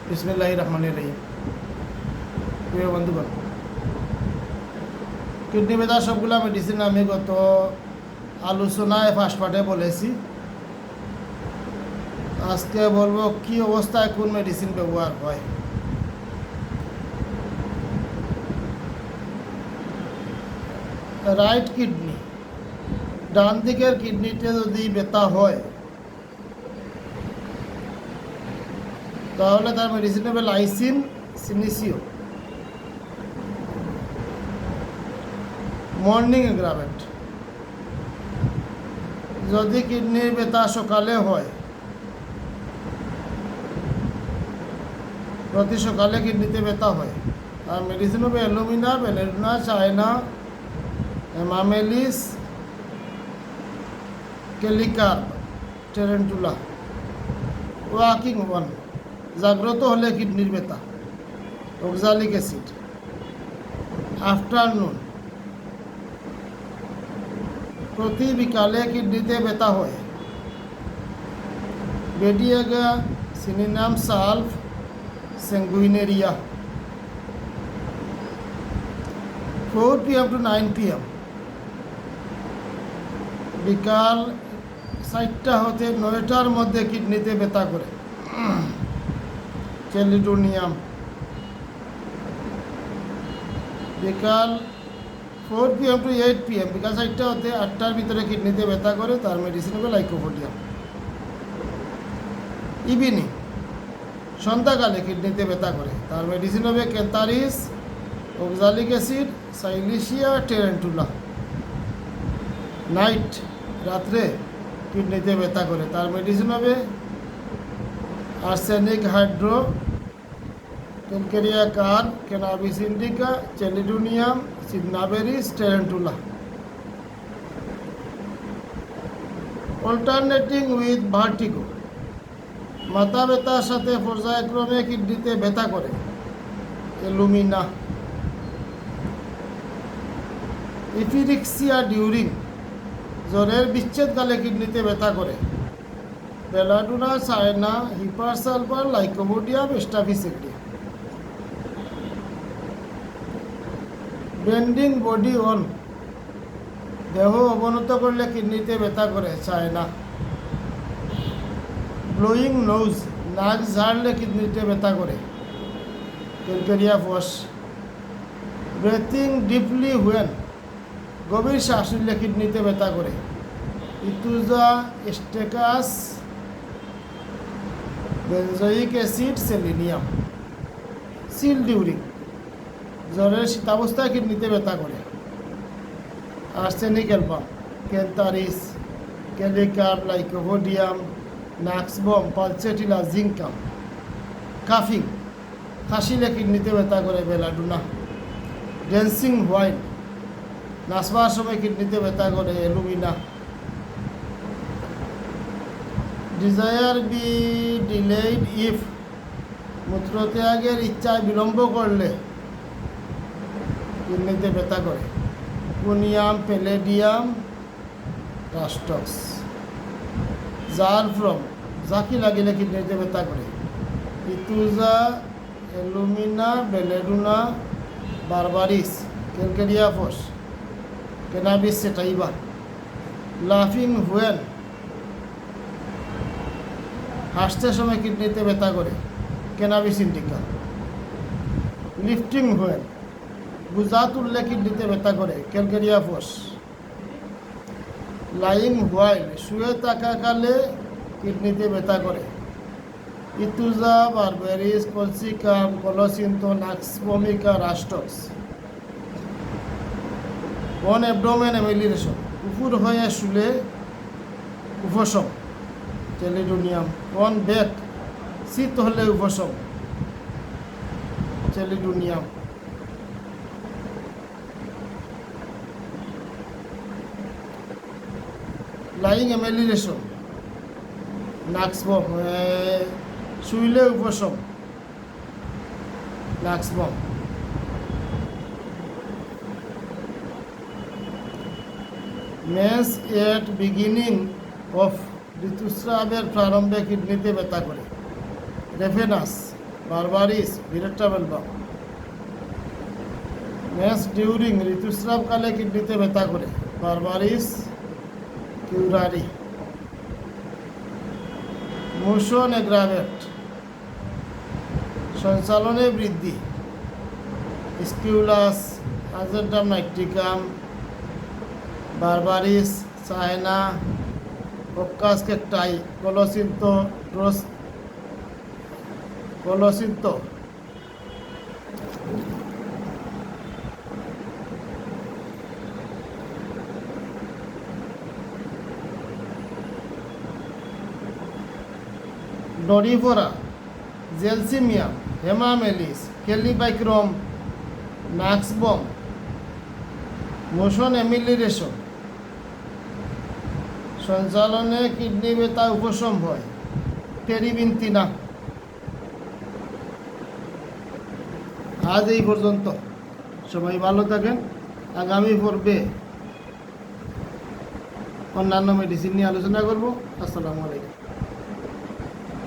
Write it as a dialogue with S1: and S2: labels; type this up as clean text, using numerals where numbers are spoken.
S1: বিসমিল্লাহির রহমানির রহিম। প্রিয় বন্ধুগণ, কিডনি ব্যথা সবগুলা মেডিসিন আমি গত আলোচনায় ফার্স্ট পার্টে বলেছি। আজকে বলবো কি অবস্থায় কোন মেডিসিন ব্যবহার হয়। রাইট কিডনি, ডান দিকের কিডনিতে যদি ব্যথা হয় তাহলে তার মেডিসিন হবে লাইসিন সিনিসিও, মর্নিং গ্রাভেট। যদি কিডনির ব্যথা সকালে হয়, প্রতি সকালে কিডনিতে ব্যথা হয়, আর মেডিসিন হবে অ্যালুমিনা, বেলেডুনা, চায়না, হেমামেলিস, কেলিকার, টেরেন্টুলা। ওয়াকিং ওয়ান, জাগ্রত হলে কিডনির ব্যথা, অক্সালিক অ্যাসিড। আফটারনুন, প্রতি বিকালে কিডনিতে ব্যথা হয়, বেডিয়াগা, সিনিনাম sulph, sanguineria। 4 PM to 9 PM, বিকাল 4টা হতে 9টার মধ্যে কিডনিতে ব্যথা করে, ক্যালিডোনিয়াম। বিকাল 4 PM to 8 PM, বিকাল 4টা হতে 8টার ভিতরে কিডনিতে ব্যথা করে, তার মেডিসিন হবে লাইকোপোডিয়াম। ইভিনিং, সন্ধ্যাকালে কিডনিতে ব্যথা করে, তার মেডিসিন হবে cantharis, oxalic acid, silicea, tarentula. Night, রাত্রে কিডনিতে ব্যথা করে, তার মেডিসিন হবে arsenic hydro, calcarea carb, cannabis indica, chelidonium, cinnabaris, tarentula. Alternating with vertigo, মাথা ব্যথার সাথে পর্যায়ক্রমে কিডনিতে ব্যথা করে, অ্যালুমিনা। ইপিরিক্সিয়া ডিউরিং, জ্বরের বিচ্ছেদকালে কিডনিতে ব্যথা করে, belladonna, china, hepar sulphur, lycopodium, staphysagria. Bending body on, দেহ অবনত করলে কিডনিতে ব্যথা করে, চায়না। ব্লোয়িং নোজ, নাক ঝাড়লে কিডনিতে ব্যথা করে, calcarea phos. Breathing deeply when, গভীর শ্বাস নিলে কিডনিতে ব্যথা করে, ইতুজা স্টেকাস, benzoic acid, selenium. Chill during, জ্বরের শীতাবস্থায় কিডনিতে ব্যথা করে, arsenic album, cantharis, kali carb, lycopodium, nux vomica, pulsatilla, zincum. কাফিং, কাশিলে কিডনিতে ব্যথা করে, বেলাডুনা। ড্যান্সিং হোয়াইট, নাচবার সময় কিডনিতে ব্যথা করে, alumina. Desire be delayed if, মূত্রত্যাগের ইচ্ছায় বিলম্ব করলে কিডনিতে ব্যথা করে, পুনিয়াম, প্যালেডিয়াম, রাস্টক্স। জার ফ্রম, জাকি লাগিলে কিডনিতে ব্যথা করে, ইতুজা, alumina, belladonna, berberis, calcarea phos, cannabis sativa. লাফিং হুয়েন, হাসতে সময় কিডনিতে ব্যথা করে, ক্যানাবিস ইন্ডিকা। লিফটিং হুয়েন, বোঝা তুললে কিডনিতে ব্যথা করে, ক্যালকেরিয়া ফস। লাইং হোয়াইল, শুয়ে থাকাকালে কিডনিতে ব্যথা করে, ইতুজা, বারবেরিস, কলসিকাম, কলসিন্তো, নাক্সবমিকা, রাস্টক্স। অন অ্যাবডোমেন এমিলিরেশন, উপর হয়ে শুলে উপশম, চেলিডোনিয়াম। অন ব্যাক, শীত হলে উপশম, চেলিডোনিয়াম। লাইং এমিলিরেশন, নাক্সবম, শুইলে উপশম, নাক্সবম। মেন্স এট বিগিনিং অফ ঋতুস্রাবের প্রারম্ভে কিডনিতে ব্যথা করে, রেফেনাস, বারবারিস ভিরেট্রাভেল বাম। মেন্স ডিউরিং ঋতুস্রাবকালে কিডনিতে ব্যথা করে, বারবারিস কিউরারি। মোশন এগ্রাভেট সঞ্চালনে বৃদ্ধি, aesculus argentum nitricum, berberis china, ওকাস কেকটাই, কলোসিন্তো ড্রোস colocynthis. Doryphora, gelsemium, hamamelis, kali bichromicum, nux vomica. Motion amelioration সঞ্চালনে কিডনি ব্যথা উপশম হয়, টেরিবিনতিনা। আজ এই পর্যন্ত, সবাই ভালো থাকেন। আগামী পর্বে অন্যান্য মেডিসিন নিয়ে আলোচনা করব। আসসালামু আলাইকুম।